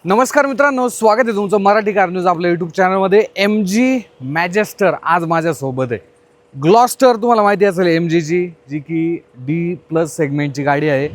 नमस्कार मित्रांनो, स्वागत आहे तुमचं मराठी कार न्यूज आपल्या यूट्यूब चॅनलमध्ये। MG मॅजेस्टर आज माझ्यासोबत आहे। ग्लॉस्टर तुम्हाला माहिती असेल MGची, जी की D+ सेगमेंटची गाडी आहे,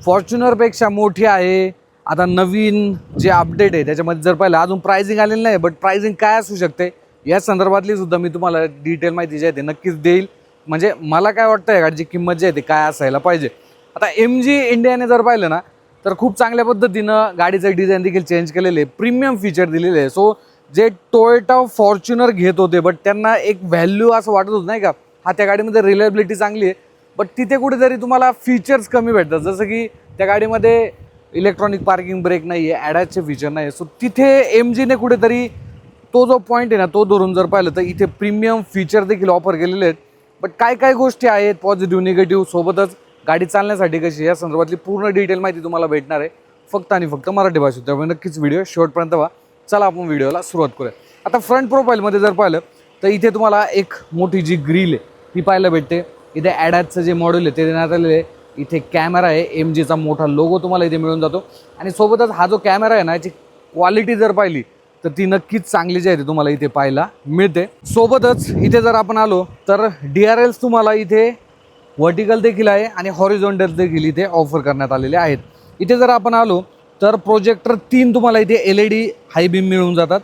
फॉर्च्युनरपेक्षा मोठी आहे। आता नवीन जे अपडेट आहे त्याच्यामध्ये जर पाहिलं अजून प्राइसिंग आलेलं नाही, बट प्राइसिंग काय असू शकते या संदर्भातली सुद्धा मी तुम्हाला डिटेल माहिती जी आहे ते नक्कीच देईल। म्हणजे मला काय वाटतं या गाडीची किंमत जी आहे ते काय असायला पाहिजे। आता MG इंडियाने जर पाहिलं ना तर खूप चांगल्या पद्धतीनं गाडीचं डिझाईन देखील चेंज केलेले आहे, प्रीमियम फीचर दिलेले आहे। सो जे टोयोटा फॉर्च्युनर घेत होते बट त्यांना एक व्हॅल्यू असं वाटत होतं नाही का, हा त्या गाडीमध्ये रिलायबिलिटी चांगली आहे बट तिथे कुठेतरी तुम्हाला फीचर्स कमी भेटतात। जसं की त्या गाडीमध्ये इलेक्ट्रॉनिक पार्किंग ब्रेक नाही आहे, ॲडासचे फीचर नाही आहे। सो तिथे MGने कुठेतरी तो जो पॉईंट आहे ना तो धरून जर पाहिलं तर इथे प्रीमियम फीचर देखील ऑफर केलेले आहेत। बट काय काय गोष्टी आहेत पॉझिटिव्ह निगेटिव्ह, सोबतच गाडी चालण्यासाठी कशी या संदर्भातली पूर्ण डिटेल माहिती तुम्हाला भेटणार आहे फक्त आणि फक्त मराठी भाषेत। त्यामुळे नक्कीच व्हिडिओ शेवटपर्यंत व्हा। चला आपण व्हिडिओला सुरुवात करूया। आता फ्रंट प्रोफाईलमध्ये जर पाहिलं तर इथे तुम्हाला एक मोठी जी ग्रिल आहे ती पाहायला भेटते। इथे ॲडासचं जे मॉडेल आहे ते देण्यात आलेलं आहे। इथे कॅमेरा आहे, MGचा मोठा लोगो तुम्हाला इथे मिळून जातो आणि सोबतच हा जो कॅमेरा आहे ना याची क्वालिटी जर पाहिली तर ती नक्कीच चांगली जी आहे ती तुम्हाला इथे पाहायला मिळते। सोबतच इथे जर आपण आलो तर DRLs तुम्हाला इथे वर्टिकल देखील आहे आणि हॉरिझॉन्टल देखील इथे ऑफर करण्यात आलेले आहेत। इथे जर आपण आलो तर प्रोजेक्टर 3 तुम्हाला इथे LED हाय बीम मिळून जातात।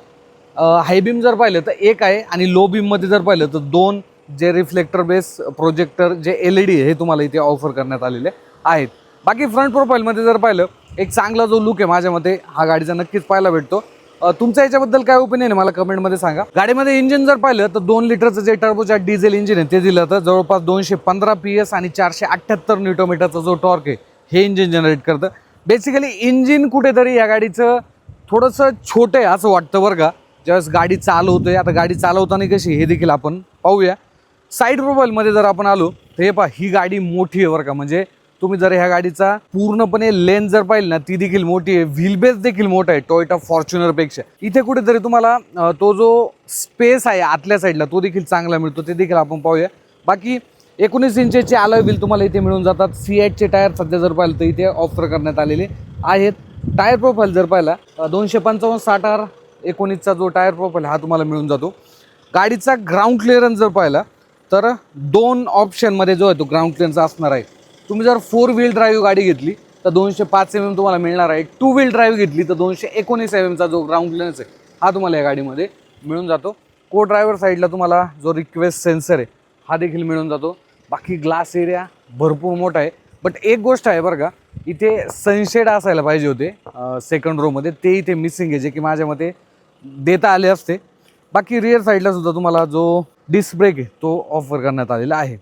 हाय बीम जर पाहिलं तर एक आहे आणि लो बीममध्ये जर पाहिलं तर 2 जे रिफ्लेक्टर बेस प्रोजेक्टर जे LED हे तुम्हाला इथे ऑफर करण्यात आलेले आहेत। बाकी फ्रंट प्रोफाईलमध्ये जर पाहिलं एक चांगला जो लुक आहे माझ्या मते हा गाडीचा नक्कीच पाहायला भेटतो। तुमच्या याच्याबद्दल काय ओपिनियन आहे मला कमेंटमध्ये सांगा। गाडीमध्ये इंजिन जर पाहिलं तर 2 लिटरचं जे टर्बोचा डिझेल इंजिन आहे ते दिलं तर जवळपास 215 PS आणि 478 न्यूटनमीटरचा जो टॉर्क आहे हे इंजिन जनरेट करतं। बेसिकली इंजिन कुठेतरी या गाडीचं थोडंसं छोटं आहे असं वाटतं बरं का, ज्यावेळेस गाडी चालवतोय। आता गाडी चालवताना कशी हे देखील आपण पाहूया। साईड प्रोफाईलमध्ये जर आपण आलो तर हे पहा, ही गाडी मोठी आहे बरं का। म्हणजे तुम्ही जर ह्या गाडीचा पूर्णपणे लेंथ जर पाहिली ना ती देखील मोठी आहे, व्हील बेस देखील मोठा आहे टोयोटा फॉर्च्युनरपेक्षा। इथे कुठेतरी तुम्हाला तो जो स्पेस आहे आतल्या साईडला तो देखील चांगला मिळतो, ते देखील आपण पाहूया। बाकी 19 इंचचे अलॉय व्हील तुम्हाला इथे मिळून जातात। C8चे टायर सध्या जर पाहिलं तर इथे ऑफर करण्यात आलेले आहेत। टायर प्रोफाईल जर पाहिला 255 60R 19चा जो टायर प्रोफाईल हा तुम्हाला मिळून जातो। गाडीचा ग्राउंड क्लिअरन्स जर पाहिला तर 2 ऑप्शनमध्ये जो आहे तो ग्राउंड क्लिअरन्स असणार आहे। तुम्ही जर 4 व्हील ड्राईव्ह गाडी घेतली तर 205 mm तुम्हाला मिळणार आहे। 2 व्हील ड्राईव्ह घेतली तर 219 mm जो ग्राउंड क्लिअरन्स आहे हा तुम्हाला या गाडीमध्ये मिळून जातो। को ड्रायव्हर साईडला तुम्हाला जो रिक्वेस्ट सेन्सर आहे हा देखील मिळून जातो। बाकी ग्लास एरिया भरपूर मोठा आहे। बट एक गोष्ट आहे बरं का, इथे सनशेड असायला पाहिजे होते सेकंड रोमध्ये, ते इथे मिसिंग आहे, जे की माझ्या मते देता आले असते। बाकी रिअर साईडला सुद्धा तुम्हाला जो डिस्क ब्रेक आहे तो ऑफर करण्यात आलेला आहे।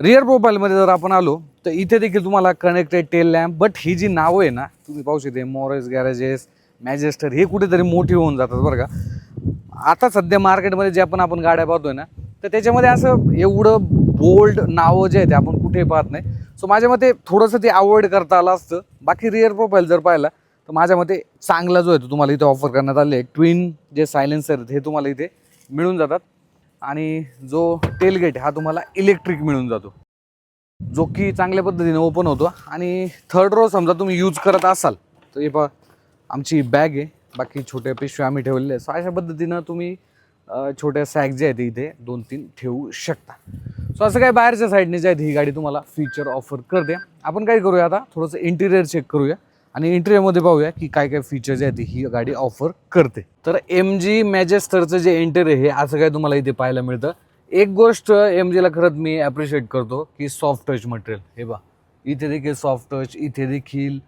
रिअर प्रोफाईलमध्ये जर आपण आलो तर इथे देखील तुम्हाला कनेक्टेड टेल लॅम्प, बट ही जी नावं आहे ना तुम्ही पाहू शकते मॉरेस, गॅरेजेस, मॅजेस्टर, हे कुठेतरी मोठी होऊन जातात बरं का। आता सध्या मार्केटमध्ये जे आपण गाड्या पाहतोय ना तर त्याच्यामध्ये असं एवढं बोल्ड नावं जे आहे ते आपण कुठे पाहत नाही। सो माझ्या मते थोडंसं ते अवॉइड करता आलं असतं। बाकी रिअर प्रोफाईल जर पाहिला तर माझ्या मते चांगला जो आहे तो तुम्हाला इथे ऑफर करण्यात आले आहे। ट्विन जे सायलेन्सर आहेत हे तुम्हाला इथे मिळून जातात आणि जो टेलगेट हा तुम्हाला इलेक्ट्रिक मिळून जातो, जो की चांगल्या पद्धतीने ओपन होतो। आणि थर्ड रो समजा तुम्ही यूज करत असाल तर हे पहा आमची बॅग आहे, बाकी छोट्या पिशव्या आम्ही ठेवलेल्या आहे। सो अशा पद्धतीनं तुम्ही छोट्या सॅक जे आहेत इथे 2-3 ठेवू शकता। सो असं काय बाहेरच्या साईडने जे आहे ही गाडी तुम्हाला फीचर ऑफर करते। आपण काय करूया आता थोडंसं इंटिरियर चेक करूया आणि इंटिरियरमध्ये पाहूया की काय काय फीचर जे आहेत ही गाडी ऑफर करते। तर MG मॅजेस्टरचं जे इंटिरियर आहे असं काय तुम्हाला इथे पाहायला मिळतं। एक गोष्ट MGला खरंच मी ॲप्रिशिएट करतो की सॉफ्ट टच मटेरियल, हे बा इथे देखील सॉफ्ट टच, इथे देखील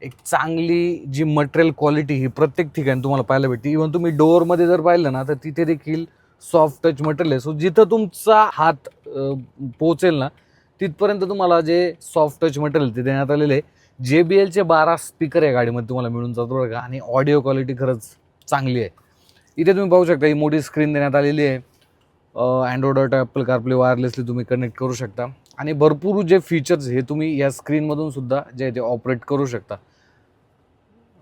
एक चांगली जी मटेरियल क्वालिटी ही प्रत्येक ठिकाणी तुम्हाला पाहायला भेटते। इव्हन तुम्ही डोअरमध्ये जर पाहिलं ना तर तिथे देखील सॉफ्ट टच मटेरियल आहे। सो जिथं तुमचा हात पोहोचेल ना तिथपर्यंत तुम्हाला जे सॉफ्ट टच मटेरियल ते देण्यात आलेले आहे। JBLचे 12 स्पीकर या गाडीमध्ये तुम्हाला मिळून जातो बरं का, आणि ऑडिओ क्वालिटी खरंच चांगली आहे। इथे तुम्ही पाहू शकता ही मोठी स्क्रीन देण्यात आलेली आहे। Android auto, Apple CarPlay wirelessly तुम्ही कनेक्ट करू शकता आणि भरपूर जे फीचर्स हे तुम्ही या स्क्रीनमधून सुद्धा जे आहे ते ऑपरेट करू शकता।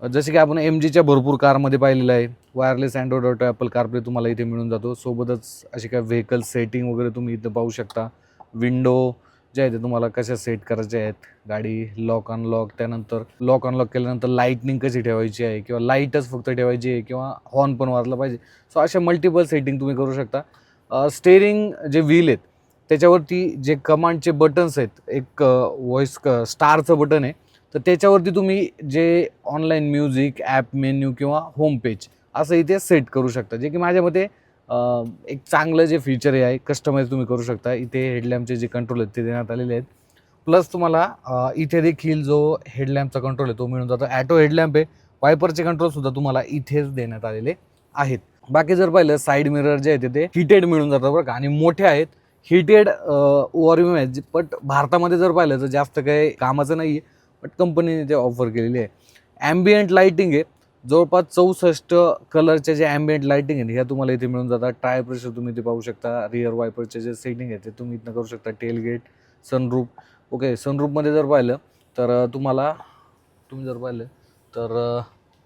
जसे की आपण MGच्या भरपूर कारमध्ये पाहिलेलं आहे wireless Android auto, Apple CarPlay तुम्हाला इथे मिळून जातो। सोबतच अशी काय व्हेकल सेटिंग वगैरे तुम्ही इथं पाहू शकता। विंडो जे आहे ते तुम्हाला कशा सेट करायचे आहेत, गाडी लॉक अनलॉक, त्यानंतर लॉक अनलॉक केल्यानंतर लाईटनिंग कशी ठेवायची आहे किंवा लाईटच फक्त ठेवायची आहे किंवा हॉर्न पण वाजला पाहिजे. सो अशा मल्टिपल सेटिंग तुम्ही करू शकता. स्टेअरिंग जे व्हील आहेत त्याच्यावरती जे कमांडचे बटन्स आहेत, एक व्हॉइस स्टारचं बटन आहे, तर त्याच्यावरती तुम्ही जे ऑनलाईन म्युझिक, ॲप मेन्यू किंवा होम पेज असं इथे सेट करू शकता, जे की माझ्या मते एक चांगलं जे फीचर आहे कस्टमाइज तुम्ही करू शकता. इथे हेडलॅम्पचे जे कंट्रोल आहेत ते देण्यात आलेले आहेत. प्लस तुम्हाला इथे देखील जो हेडलॅम्पचा कंट्रोल आहे तो मिळून जातो. ॲटो हेडलॅम्प आहे, वायपरचे कंट्रोलसुद्धा तुम्हाला इथेच देण्यात आलेले आहेत. बाकी जर पाहिलं साईड मिरर जे आहेत ते हिटेड मिळून जातात बरं का, आणि मोठे आहेत. हिटेड ओव्हरव्ह्यू आहे, बट भारतामध्ये जर पाहिलं तर जास्त काही कामाचं नाही आहे, बट कंपनीने ते ऑफर केलेली आहे. ॲम्बियंट लाईटिंग आहे, जवळपास 64 कलरचे जे ॲम्बियंट लाईटिंग आहे ह्या तुम्हाला इथे मिळून जातात. टायर प्रेशर तुम्ही इथे पाहू शकता. रिअर वायपरचे जे सेटिंग आहे ते तुम्ही इथनं करू शकता. Tailgate, sunroof. ओके, सनरूफमध्ये जर पाहिलं तर तुम्ही जर पाहिलं तर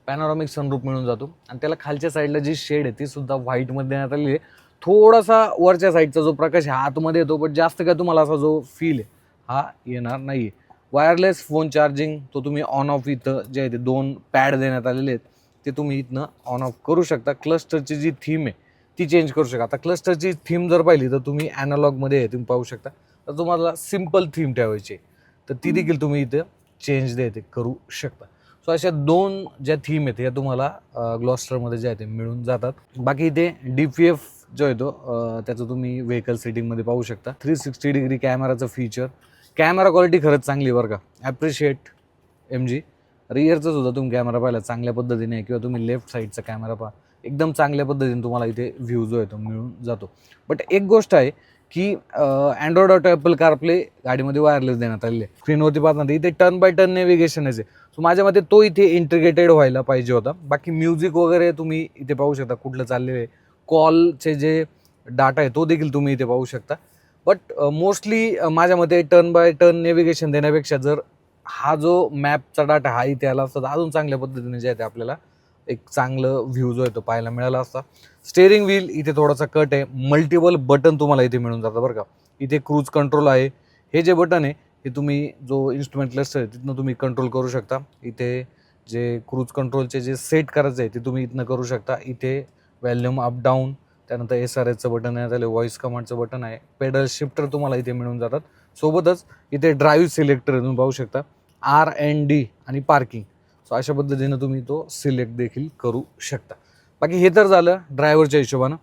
पॅनोरामिक सनरूफ मिळून जातो, आणि त्याला खालच्या साईडला जी शेड आहे ती सुद्धा व्हाईटमध्ये देण्यात आलेली आहे. थोडासा वरच्या साईडचा जो प्रकाश आहे आतमध्ये येतो, बट जास्त काय तुम्हाला असा जो फील आहे हा येणार नाही आहे. वायरलेस फोन चार्जिंग तो तुम्ही ऑन ऑफ इथं जे आहे ते 2 पॅड देण्यात आलेले आहेत ते तुम्ही इथनं ऑन ऑफ करू शकता. क्लस्टरची जी थीम आहे ती चेंज करू शकता. आता क्लस्टरची थीम जर पाहिली तर तुम्ही ॲनालॉगमध्ये आहे तुम्ही पाहू शकता, तर तुम्हाला सिम्पल थीम ठेवायची तर ती देखील तुम्ही इथं चेंज ते करू शकता. सो अशा 2 ज्या थीम आहेत ह्या तुम्हाला ग्लॉस्टरमध्ये जे आहे ते मिळून जातात. बाकी इथे DPF जो येतो त्याचं तुम्ही व्हेकल सेटिंगमध्ये पाहू शकता. 360 डिग्री कॅमेराचं फीचर. कॅमेरा क्वालिटी खरंच चांगली आहे बरं का, ॲप्रिशिएट MG. रिअरचा सुद्धा तुम्ही कॅमेरा पाहिला चांगल्या पद्धतीने, किंवा तुम्ही लेफ्ट साईडचा कॅमेरा पहा एकदम चांगल्या पद्धतीने तुम्हाला इथे व्ह्यू जो आहे तो मिळून जातो. बट एक गोष्ट आहे की अँड्रॉइड ऑटो, ॲपल कारप्ले गाडीमध्ये वायरलेस देण्यात आलेले आहे. स्क्रीनवरती पाहताना इथे टर्न बाय टर्न नेव्हिगेशनच आहे. सो माझ्या मते तो इथे इंटिग्रेटेड व्हायला पाहिजे होता. बाकी म्युझिक वगैरे तुम्ही इथे पाहू शकता कुठलं चाललेलं आहे. कॉलचे जे डाटा आहे तो देखील तुम्ही इथे पाहू शकता. बट मोस्टली माझ्या मते टर्न बाय टर्न नेव्हिगेशन देण्यापेक्षा जर हा जो मॅपचा डाटा हा इथे आला असता तर अजून चांगल्या पद्धतीने जे आहे ते आपल्याला एक चांगलं व्ह्यू जो आहे तो पाहायला मिळाला असता. स्टेअरिंग व्हील इथे थोडासा कट आहे. मल्टिपल बटन तुम्हाला इथे मिळून जातं बरं का. इथे क्रूज कंट्रोल आहे. हे जे बटन आहे हे तुम्ही जो इन्स्ट्रुमेंट क्लस्टर आहे तिथनं तुम्ही कंट्रोल करू शकता. इथे जे क्रूज कंट्रोलचे जे सेट करायचं आहे ते तुम्ही इथनं करू शकता. इथे व्हॉल्यूम अप डाऊन, त्यानंतर SRSचं बटन आहे, त्याला व्हॉइस कमांडचं बटन आहे. पेडल शिफ्टर तुम्हाला इथे मिळून जातात. सोबतच इथे ड्राईव्ह सिलेक्टर तुम्ही पाहू शकता. R&D आणि पार्किंग. सो अशा पद्धतीनं तुम्ही तो सिलेक्ट देखील करू शकता. बाकी हे तर झालं ड्रायव्हरच्या हिशोबानं.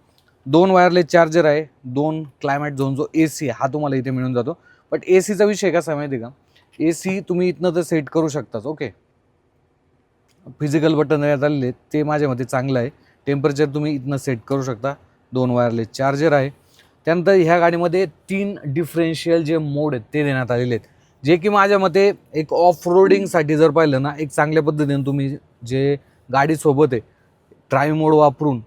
2 वायरलेस चार्जर आहे. 2 क्लायमेट झोन जो AC आहे हा तुम्हाला इथे मिळून जातो. बट ACचा विषय कसा माहिती आहे का, AC तुम्ही इथनं तर सेट करू शकताच. ओके, फिजिकल बटन देण्यात आलेले ते माझ्या मते चांगलं आहे. टेम्परेचर तुम्ही इथनं सेट करू शकता. 2 वायरलेस चार्जर आहे. त्यानंतर ह्या गाडीमध्ये 3 डिफरेन्शियल जे मोड आहेत ते देण्यात आलेले आहेत, जे की माझ्या मते एक ऑफ रोडिंगसाठी जर पाहिलं ना एक चांगल्या पद्धतीने तुम्ही जे गाडीसोबत आहे ड्राईव्ह मोड वापरून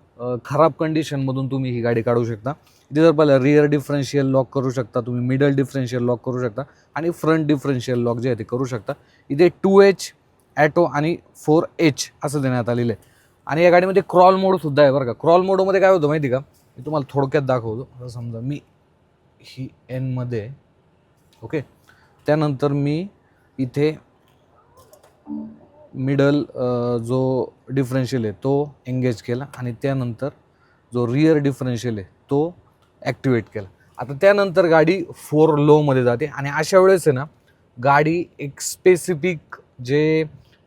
खराब कंडिशनमधून तुम्ही ही गाडी काढू शकता. इथे जर पाहिलं रिअर डिफरन्शियल लॉक करू शकता तुम्ही, मिडल डिफरन्शियल लॉक करू शकता, आणि फ्रंट डिफरन्शियल लॉक जे आहे ते करू शकता. इथे 2H ॲटो आणि 4H असं देण्यात आलेलं आहे. आणि या गाडीमध्ये क्रॉल मोडसुद्धा आहे बरं का. क्रॉल मोडमध्ये काय होतं माहिती का, मी तुम्हाला थोडक्यात दाखवतो. आता समजा मी ही Nमध्ये, ओके, त्यानंतर मी इथे मिडल जो डिफरन्शियल आहे तो एंगेज केला, आणि त्यानंतर जो रिअर डिफरन्शियल आहे तो ॲक्टिवेट केला. आता त्यानंतर गाडी 4 लोमध्ये जाते, आणि अशा वेळेस आहे ना गाडी एक स्पेसिफिक जे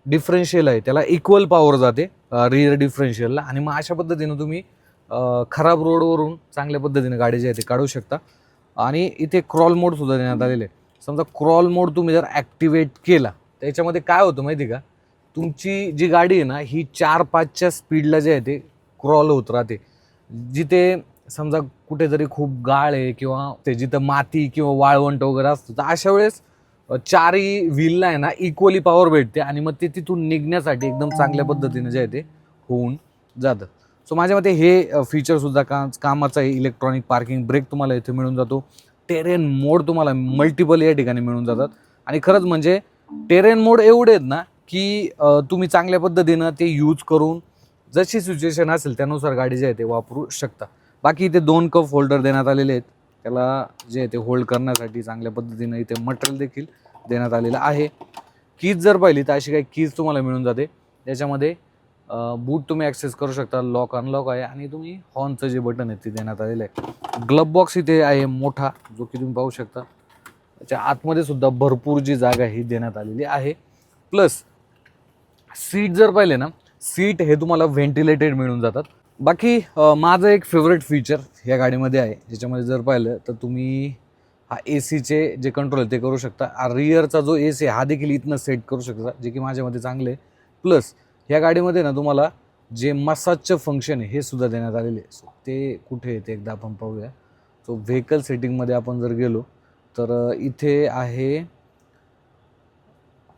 डिफरन्शियल आहे त्याला इक्वल पॉवर जाते रिअर डिफरन्शियलला, आणि मग अशा पद्धतीनं तुम्ही खराब रोडवरून चांगल्या पद्धतीने गाडी जी आहे ते काढू शकता. आणि इथे क्रॉल मोडसुद्धा देण्यात आलेले आहे. समजा क्रॉल मोड तुम्ही जर ॲक्टिवेट केला त्याच्यामध्ये काय होतं माहिती का, तुमची जी गाडी आहे ना ही 4-5च्या स्पीडला जे आहे ते क्रॉल होत राहते. जिथे समजा कुठेतरी खूप गाळ आहे किंवा ते जिथं माती किंवा वाळवंट वगैरे असतं तर अशा वेळेस 4ही व्हीलला आहे ना इक्वली पॉवर भेटते, आणि मग ते तिथून निघण्यासाठी एकदम चांगल्या पद्धतीने जे आहे ते होऊन जातं. सो माझ्या मते हे फीचरसुद्धा कामाचं आहे. इलेक्ट्रॉनिक पार्किंग ब्रेक तुम्हाला इथे मिळून जातो. टेरेन मोड तुम्हाला मल्टिपल या ठिकाणी मिळून जातात, आणि खरंच म्हणजे टेरेन मोड एवढे आहेत ना की तुम्ही चांगल्या पद्धतीनं ते यूज करून जशी सिच्युएशन असेल त्यानुसार गाडी जी आहे ते वापरू शकता. बाकी इथे 2 कप होल्डर देण्यात आलेले आहेत. त्याला जे ते होल्ड करण्यासाठी चांगल्या पद्धतीनं इथे मटेरियल देखील देण्यात आलेलं आहे. कीज जर पाहिली तर अशी काही कीज तुम्हाला मिळून जाते. त्याच्यामध्ये बूट तुम्ही ॲक्सेस करू शकता, लॉक अनलॉक आहे आणि तुम्ही हॉर्नचं जे बटन आहे ते देण्यात आलेलं आहे. ग्लब बॉक्स इथे आहे मोठा, जो की तुम्ही पाहू शकता. त्याच्या आतमध्ये सुद्धा भरपूर जी जागा ही देण्यात आलेली आहे. प्लस सीट जर पाहिले ना, सीट हे तुम्हाला व्हेंटिलेटेड मिळून जातात. बाकी माझं एक फेवरेट फीचर या गाडीमध्ये आहे, ज्याच्यामध्ये जर पाहिलं तर तुम्ही हा ACचे जे कंट्रोल आहे ते करू शकता. रिअरचा जो AC हा देखील इथनं सेट करू शकता, जे की माझ्यामध्ये चांगले आहे. प्लस ह्या गाडीमध्ये ना तुम्हाला जे मसाजचं फंक्शन आहे हे सुद्धा देण्यात आलेले आहे. सो ते कुठे आहे ते एकदा आपण पाहूया. सो व्हेकल सेटिंगमध्ये आपण जर गेलो तर इथे आहे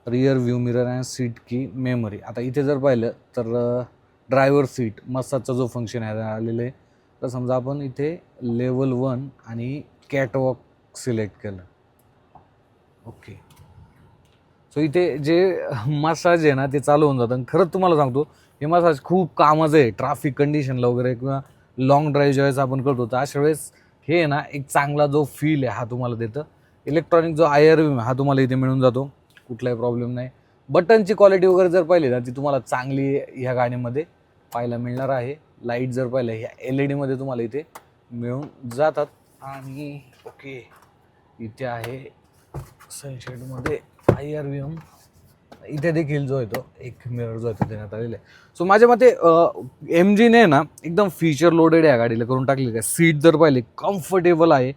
rear view mirror and seat की मेमरी. आता इथे जर पाहिलं तर ड्रायव्हर सीट मसाजचा जो फंक्शन आहे आलेलं आहे. तर समजा आपण इथे लेवल 1 आणि कॅटवॉक सिलेक्ट केलं. ओके, सो इथे जे मसाज आहे ना ते चालू होऊन जातं. आणि खरंच तुम्हाला सांगतो हे मसाज खूप कामाचं आहे ट्रॅफिक कंडिशनला वगैरे, किंवा लॉंग ड्राईव्ह ज्यावेळेस आपण करतो तर अशा वेळेस हे आहे ना एक चांगला जो फील आहे हा तुम्हाला देतं. इलेक्ट्रॉनिक जो IR हा तुम्हाला इथे मिळून जातो, कुठलाही प्रॉब्लेम नाही. बटनची क्वालिटी वगैरे जर पाहिली ना ती तुम्हाला चांगली ह्या गाडीमध्ये पाहायला मिळणार आहे. लाईट जर पाहिलं ह्या LED तुम्हाला इथे मिळून जातात. आणि ओके, इथे आहे सनशेडमध्ये IR इथे देखील जो आहे तो एक मिरर जो आहे तो देण्यात आलेला आहे. सो माझ्या मते MGने ना एकदम फीचर लोडेड या गाडीला करून टाकलेलं आहे. सीट जर पाहिले कम्फर्टेबल आहे.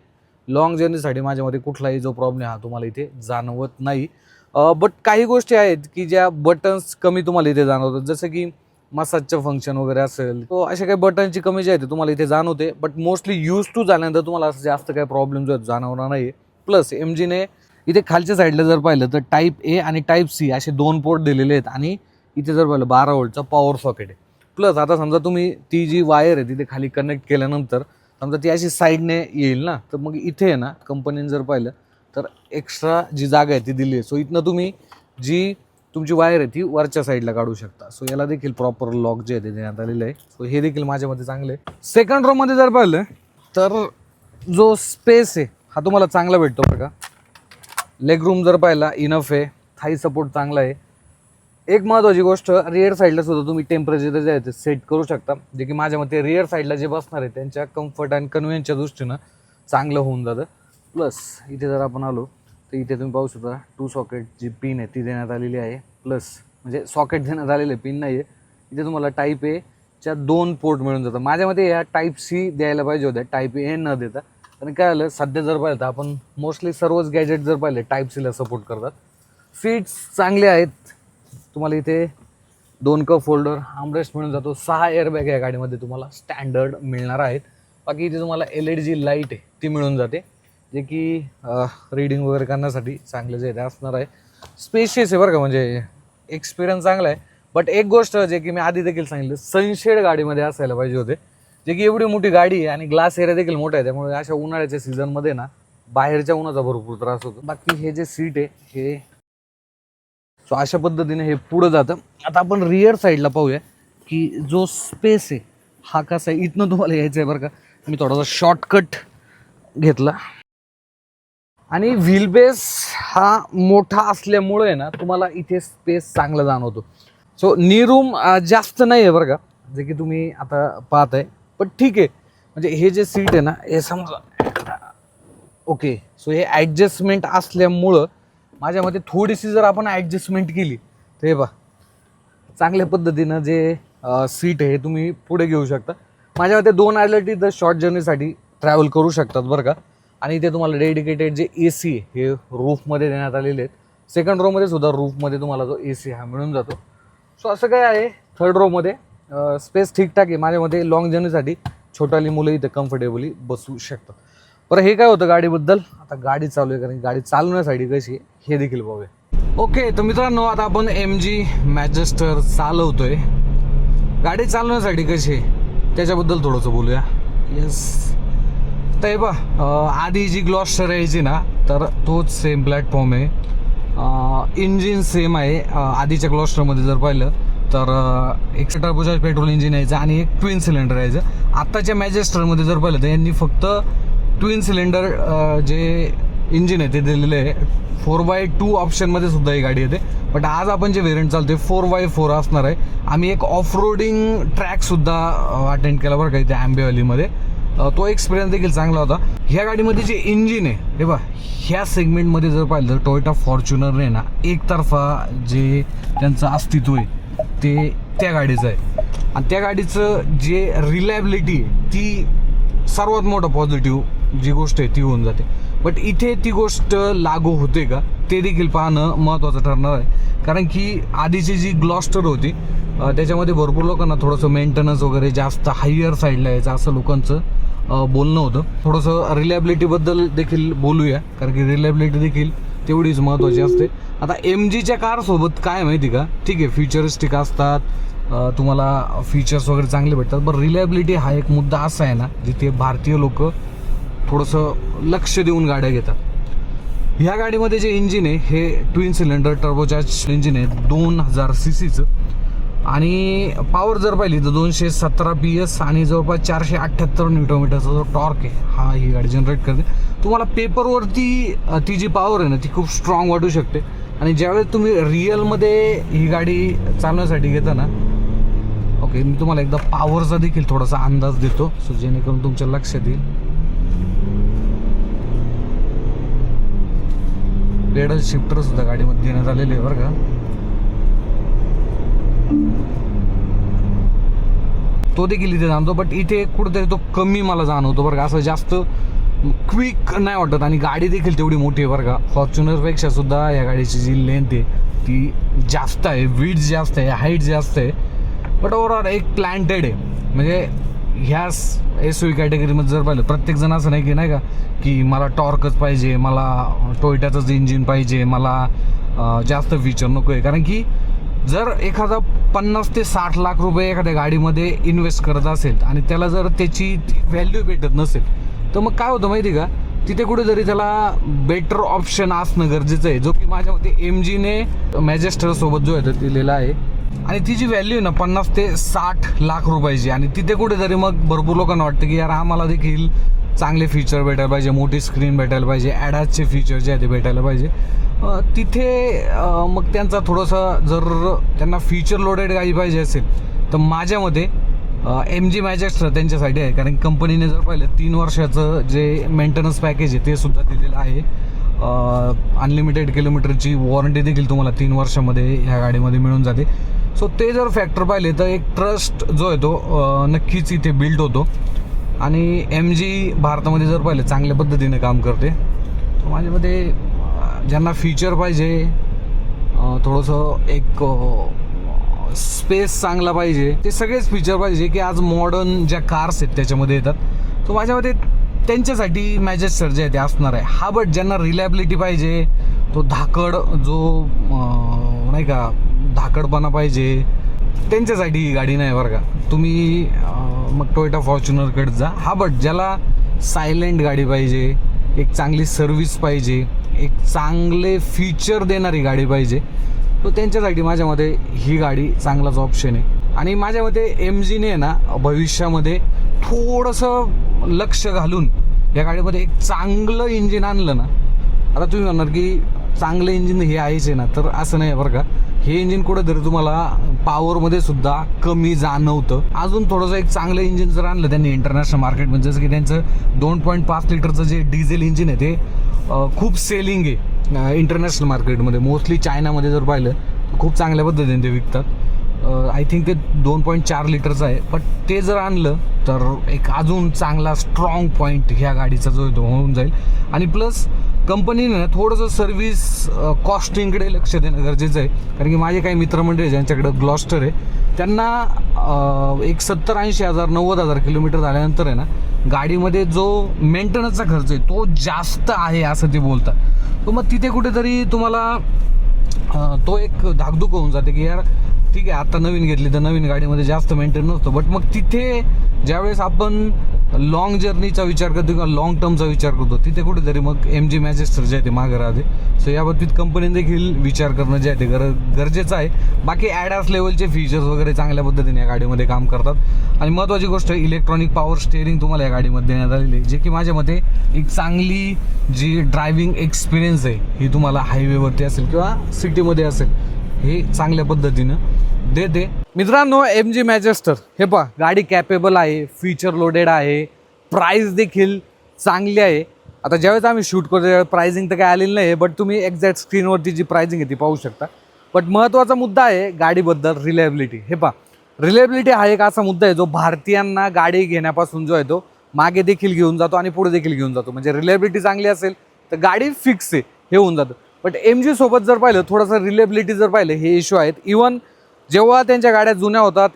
लॉंग जर्नीसाठी माझ्या मते कुठलाही जो प्रॉब्लेम हा तुम्हाला इथे जाणवत नाही. बट काही गोष्टी आहेत की ज्या बटन्स कमी तुम्हाला इथे जाणवतात, जसं की मसाजचं फंक्शन वगैरे असेल, तो अशा काही बटनची कमी जी आहे तुम्हाला इथे जाणवते. बट मोस्टली यूज टू झाल्यानंतर तुम्हाला असं जास्त काही प्रॉब्लेम जो आहे जाणवणार नाही. प्लस MGने इथे खालच्या साईडला जर पाहिलं तर टाईप A आणि टाईप C असे 2 पोर्ट दिलेले आहेत. आणि इथे जर पाहिलं 12 व्होल्टचा पॉवर सॉकेट आहे. प्लस आता समजा तुम्ही ती जी वायर आहे तिथे खाली कनेक्ट केल्यानंतर समजा ती अशी साईडने येईल ना, तर मग इथे आहे ना कंपनीने जर पाहिलं तर एक्स्ट्रा जी जागा आहे ती दिली आहे. सो इथनं तुम्ही जी तुमची वायर आहे ती वरच्या साईडला काढू शकता. सो याला देखील प्रॉपर लॉक जे आहे ते देण्यात आलेलं आहे. सो हे देखील माझ्या मते चांगलं आहे. सेकंड रोमध्ये जर पाहिलं तर जो स्पेस आहे हा तुम्हाला चांगला भेटतो बरं का. लेग रूम जर पाहिला इनफ आहे. थाई सपोर्ट चांगला आहे. एक महत्त्वाची गोष्ट, रिअर साईडला सुद्धा तुम्ही टेम्परेचर जे आहे ते सेट करू शकता, जे की माझ्या मते रिअर साईडला जे बसणार आहे त्यांच्या कम्फर्ट आणि कन्व्हिनियन्सच्या दृष्टीनं चांगलं होऊन जातं. प्लस इथे जर आपण आलो तर इथे तुम्ही पाहू शकता 2 सॉकेट जी पिन आहे ती देण्यात आलेली आहे. प्लस म्हणजे सॉकेट देण्यात आलेले, पिन नाही आहे. इथे तुम्हाला टाईप Aच्या 2 पोर्ट मिळून जातं. माझ्या मते या टाईप C द्यायला पाहिजे होत्या, टाईप A न देता. आणि काय आलं सध्या जर पाहिलं तर आपण मोस्टली सर्वच गॅजेट जर पाहिले टाईप Cला सपोर्ट करतात. सीट्स चांगले आहेत. तुम्हाला इथे 2 कप होल्डर, आर्मरेस्ट मिळून जातो. 6 एअरबॅग या गाडीमध्ये तुम्हाला स्टँडर्ड मिळणार आहेत. बाकी इथे तुम्हाला LED जी लाईट आहे ती मिळून जाते, जे की रीडिंग वगैरे करण्यासाठी चांगलं जे असणार आहे. स्पेशियस आहे बरं का, म्हणजे एक्सपिरियन्स चांगला आहे. बट एक गोष्ट जे की मी आधी देखील सांगितलं, सनशेड गाडीमध्ये असायला पाहिजे होते, जे की एवढी मोठी गाडी आहे आणि ग्लास एरिया देखील मोठा आहे. त्यामुळे अशा उन्हाळ्याच्या सीझनमध्ये ना बाहेरच्या उन्हाचा भरपूर त्रास होतो. बाकी हे जे सीट आहे हे सो अशा पद्धतीने हे पुढं जातं. आता आपण रिअर साईडला पाहूया की जो स्पेस आहे हा कसा आहे. इथनं तुम्हाला यायचं आहे बरं का. मी थोडासा शॉर्टकट घेतला आणि व्हील बेस हा मोठा असल्यामुळे ना तुम्हाला इथे स्पेस चांगला जाणवतो. सो नी रूम जास्त नाही आहे बरं का, जे की तुम्ही आता पाहत आहे. पण ठीक आहे, म्हणजे हे जे सीट आहे ना हे समजा ओके. सो हे ॲडजस्टमेंट असल्यामुळं माझ्या मते थोडीशी जर आपण ॲडजस्टमेंट केली तर हे चांगल्या पद्धतीनं जे सीट आहे हे तुम्ही पुढे घेऊ शकता. माझ्या मते 2 ॲडल्ट तर शॉर्ट जर्नीसाठी ट्रॅव्हल करू शकतात बरं का. आणि इथे तुम्हाला डेडिकेटेड जे AC आहे हे रूफमध्ये देण्यात आलेले आहेत. सेकंड रोमध्ये सुद्धा रूफमध्ये तुम्हाला जो AC हा मिळून जातो. सो असं काय आहे, थर्ड रोमध्ये स्पेस ठीकठाक आहे. माझ्या मते लॉंग जर्नीसाठी छोटाली मुलं इथे कम्फर्टेबली बसू शकतात. बरं हे काय होतं गाडीबद्दल. आता गाडी चालू आहे, कारण गाडी चालवण्यासाठी कशी आहे हे देखील पाहूया. ओके, तर मित्रांनो आता आपण MG मॅजेस्टर चालवतोय. गाडी चालवण्यासाठी कशी आहे त्याच्याबद्दल थोडंसं बोलूया. येस, तर हे आधी जी ग्लॉस्टर यायची ना तर तोच सेम प्लॅटफॉर्म आहे. इंजिन सेम आहे. आधीच्या ग्लॉस्टरमध्ये जर पाहिलं तर 1 टर्बोचार्ज पेट्रोल इंजिन यायचं आणि एक ट्विन सिलेंडर यायचं. आत्ताच्या मॅजेस्टरमध्ये जर पाहिलं तर यांनी फक्त ट्विन सिलेंडर जे इंजिन आहे ते दिलेलं आहे. 4x2 ऑप्शनमध्ये सुद्धा ही गाडी येते. बट आज आपण जे व्हेरियंट चालते 4x4 असणार आहे. आम्ही एक ऑफ रोडिंग ट्रॅकसुद्धा अटेंड केला बरं का इथे आंबेवलीमध्ये. तो एक्सपिरियन्स देखील चांगला होता. ह्या गाडीमध्ये जे इंजिन आहे हे बघा, ह्या सेगमेंटमध्ये जर पाहिलं तर टोयोटा फॉर्च्युनरने ना एकतर्फा जे त्यांचं अस्तित्व आहे ते त्या गाडीचं आहे. आणि त्या गाडीचं जे रिलायबिलिटी आहे ती सर्वात मोठं पॉझिटिव्ह जी गोष्ट आहे ती होऊन जाते. बट इथे ती गोष्ट लागू होते का ते देखील पाहणं महत्त्वाचं ठरणार आहे. कारण की आधीची जी ग्लॉस्टर होती त्याच्यामध्ये भरपूर लोकांना थोडंसं मेंटेनन्स वगैरे जास्त हायर साईडला यायचं असं लोकांचं बोलणं होतं. थोडंसं रिलायबिलिटीबद्दल देखील बोलूया, कारण की रिलायबिलिटी देखील तेवढीच महत्त्वाची असते. आता MGच्या कारसोबत काय माहिती का, ठीक आहे फ्युचरिस्टिक असतात, तुम्हाला फीचर्स वगैरे चांगले भेटतात. पण रिलायबिलिटी हा एक मुद्दा असा आहे ना जिथे भारतीय लोक थोडंसं लक्ष देऊन गाड्या घेतात. ह्या गाडीमध्ये जे इंजिन आहे हे ट्विन सिलेंडर टर्बोचार्ज इंजिन आहे 2000 CCचं. आणि पॉवर जर पाहिली तर 217 PS आणि जवळपास 478 न्यूटनमीटरचा जो टॉर्क आहे हा ही गाडी जनरेट करते. तुम्हाला पेपरवरती ती जी पॉवर आहे ना ती खूप स्ट्रॉंग वाटू शकते. आणि ज्यावेळेस तुम्ही रिअलमध्ये ही गाडी चालवण्यासाठी घेता ना, ओके मी तुम्हाला एकदा पॉवरचा देखील थोडासा अंदाज देतो सो जेणेकरून तुमच्या लक्षात येईल. पेडल शिफ्टर सुद्धा गाडीमध्ये देण्यात आलेले आहे बरं का. तो देखील इथे जाणतो, बट इथे कुठेतरी तो कमी मला जाणवतो बरं का. असं जास्त क्विक नाही वाटत. आणि गाडी देखील तेवढी मोठी आहे बरं का. फॉर्च्युनरपेक्षा सुद्धा या गाडीची जी लेंथ आहे ती जास्त आहे, विड्थ जास्त आहे, हाईट जास्त आहे. बट ओव्हरऑल एक प्लॅन्टेड आहे. म्हणजे ह्या SUV कॅटेगरीमध्ये जर पाहिलं प्रत्येकजण असं नाही की नाही का की मला टॉर्कच पाहिजे, मला टोयोटाचंच इंजिन पाहिजे, मला जास्त फीचर नको आहे. कारण की जर एखादा 50 ते 60 लाख रुपये एखाद्या गाडीमध्ये इन्व्हेस्ट करत असेल आणि त्याला जर त्याची व्हॅल्यू भेटत नसेल तर मग काय होतं माहिती का, तिथे कुठेतरी त्याला बेटर ऑप्शन असणं गरजेचं आहे. जो की माझ्या मते MGने मॅजेस्टरसोबत जो आहे तो दिलेला आहे. आणि ती जी व्हॅल्यू आहे ना 50 ते 60 लाख रुपयाची. आणि तिथे कुठेतरी मग भरपूर लोकांना वाटतं की यार आम्हाला देखील चांगले फीचर भेटायला पाहिजे, मोठी स्क्रीन भेटायला पाहिजे, ॲडासचे फीचर जे आहे ते भेटायला पाहिजे. तिथे मग त्यांचा थोडंसं जर त्यांना फीचर लोडेड गाडी पाहिजे असेल तर माझ्या मते MG मॅजेस्टर त्यांच्यासाठी आहे. कारण कंपनीने जर पाहिलं 3 वर्षाचं जे मेंटेनन्स पॅकेज आहे ते सुद्धा दिलेलं आहे. अनलिमिटेड किलोमीटरची वॉरंटी देखील तुम्हाला 3 वर्षामध्ये ह्या गाडीमध्ये मिळून जाते. सो ते जर फॅक्टर पाहिले तर एक ट्रस्ट जो आहे तो नक्कीच इथे बिल्ड होतो. आणि MG भारतामध्ये जर पाहिलं चांगल्या पद्धतीने काम करते. तर माझ्यामध्ये ज्यांना फीचर पाहिजे, थोडंसं एक स्पेस चांगला पाहिजे, ते सगळेच फीचर पाहिजे की आज मॉडर्न ज्या कार्स आहेत त्याच्यामध्ये येतात. तर माझ्यामध्ये त्यांच्यासाठी मॅजेस्टर जे आहे ते असणार आहे. हा बट ज्यांना रिलायबिलिटी पाहिजे, तो धाकड जो नाही का धाकडपणा पाहिजे, त्यांच्यासाठी ही गाडी नाही बरं का. तुम्ही मग टोयोटा फॉर्च्युनरकडे जा. हा बट ज्याला सायलेंट गाडी पाहिजे, एक चांगली सर्व्हिस पाहिजे, एक चांगले फीचर देणारी गाडी पाहिजे, तो त्यांच्यासाठी माझ्या मते ही गाडी चांगलाच ऑप्शन आहे. आणि माझ्या मते MGने ना भविष्यामध्ये थोडंसं लक्ष घालून या गाडीमध्ये एक चांगलं इंजिन आणलं ना. आता तुम्ही म्हणणार की चांगलं इंजिन हे आहेच आहे ना, तर असं नाही बरं का. हे इंजिन कुठेतरी तुम्हाला पॉवरमध्ये सुद्धा कमी जाणवतं. अजून थोडंसं एक चांगलं इंजिन जर आणलं त्यांनी इंटरनॅशनल मार्केटमध्ये, जसं की त्यांचं 2.5 लिटरचं जे डिझेल इंजिन आहे ते खूप सेलिंग आहे इंटरनॅशनल मार्केटमध्ये. मोस्टली चायनामध्ये जर पाहिलं तर खूप चांगल्या पद्धतीने ते विकतात. आय थिंक ते 2.4 लिटरचं आहे. पण ते जर आणलं तर एक अजून चांगला स्ट्रॉंग पॉईंट ह्या गाडीचा जो आहे तो होऊन जाईल. आणि प्लस कंपनीने थोडंसं सर्व्हिस कॉस्टिंगकडे लक्ष देणं गरजेचं आहे. कारण की माझे काही मित्रमंडळी ज्यांच्याकडं ग्लॉस्टर आहे त्यांना एक 70-80 हजार 90,000 किलोमीटर झाल्यानंतर आहे ना गाडीमध्ये जो मेंटेनन्सचा खर्च आहे तो जास्त आहे असं ते बोलतात. तर मग तिथे कुठेतरी तुम्हाला तो एक धाकधूक होऊन जाते की यार ठीक आहे आता नवीन घेतली तर नवीन गाडीमध्ये जास्त मेंटेन नसतो. बट मग तिथे ज्यावेळेस आपण लॉंग जर्नीचा विचार करतो किंवा लॉंग टर्मचा विचार करतो, तिथे कुठेतरी मग MG मॅजेस्टर जे आहे ते मागं राहते. सो या बाबतीत कंपनीने देखील विचार करणं जे आहे ते गरजेचं आहे. बाकी ॲडास लेवलचे फीचर्स वगैरे चांगल्या पद्धतीने या गाडीमध्ये काम करतात. आणि महत्त्वाची गोष्ट इलेक्ट्रॉनिक पॉवर स्टेअरिंग तुम्हाला या गाडीमध्ये देण्यात आलेली आहे, जे की माझ्या मते एक चांगली जी ड्रायव्हिंग एक्सपिरियन्स आहे ही तुम्हाला हायवेवरती असेल किंवा सिटीमध्ये असेल हे चांगल्या पद्धतीनं देते. मित्रांनो, MG मॅजेस्टर हे पहा, गाडी कॅपेबल आहे, फीचर लोडेड आहे, प्राईस देखील चांगली आहे. आता ज्यावेळेस आम्ही शूट करतो त्यावेळेस प्राइसिंग तर काय आलेली नाही, बट तुम्ही एक्झॅक्ट स्क्रीनवरती जी प्राइसिंग आहे ती पाहू शकता. बट महत्त्वाचा मुद्दा आहे गाडीबद्दल रिलायबिलिटी. हे पहा, रिलायबिलिटी हा एक असा मुद्दा आहे जो भारतीयांना गाडी घेण्यापासून जो आहे तो मागे देखील घेऊन जातो आणि पुढे देखील घेऊन जातो. म्हणजे रिलायबिलिटी चांगली असेल तर गाडी फिक्स आहे हे होऊन जातं. बट MG सोबत जर पाहिलं थोडंसं रिलायबिलिटी जर पाहिलं हे इश्यू आहेत. इवन जेव्हा त्यांच्या गाड्या जुन्या होतात,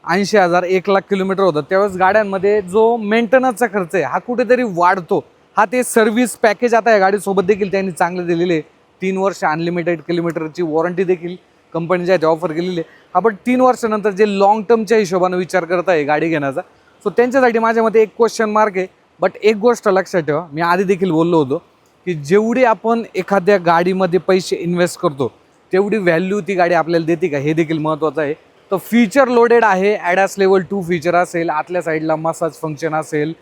80,000 1,00,000 किलोमीटर होतात, त्यावेळेस गाड्यांमध्ये जो मेंटेनन्सचा खर्च आहे हा कुठेतरी वाढतो. हा ते सर्व्हिस पॅकेज आता या गाडीसोबत देखील त्यांनी चांगले दिलेले. 3 वर्ष अनलिमिटेड किलोमीटरची वॉरंटी देखील कंपनी ज्या ऑफर केलेली आहे. हा पण 3 वर्षानंतर जे लाँग टर्मच्या हिशोबाने विचार करत आहे गाडी घेण्याचा, सो त्यांच्यासाठी माझ्या मते एक क्वेश्चन मार्क आहे. बट एक गोष्ट लक्षात ठेवा, मी आधी देखील बोललो होतो की जेवढी आपण एखाद्या गाडीमध्ये पैसे इन्व्हेस्ट करतो तेवढी व्हॅल्यू ती गाडी आपल्याला देते का हे देखील महत्त्वाचं आहे. तर फीचर लोडेड आहे, ॲडास लेवल 2 फीचर असेल, आतल्या साईडला मसाज फंक्शन असेल,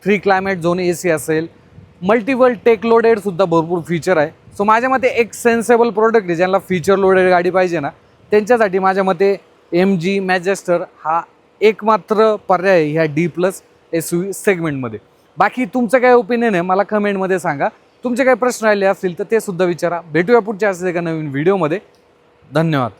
3 क्लायमेट झोन AC असेल, मल्टिपल टेक लोडेडसुद्धा भरपूर फीचर आहे. सो माझ्या मते एक सेन्सेबल प्रोडक्ट आहे, ज्यांना फीचर लोडेड गाडी पाहिजे ना त्यांच्यासाठी माझ्या मते MG मॅजेस्टर हा एकमात्र पर्याय आहे ह्या D+ SUV सेगमेंटमध्ये. बाकी तुमचं काय ओपिनियन आहे मला कमेंटमध्ये सांगा. तुमचे काही प्रश्न राहिले असतील तर ते सुद्धा विचारा. भेटूया पुढच्या असेल एका नवीन व्हिडिओमध्ये. धन्यवाद.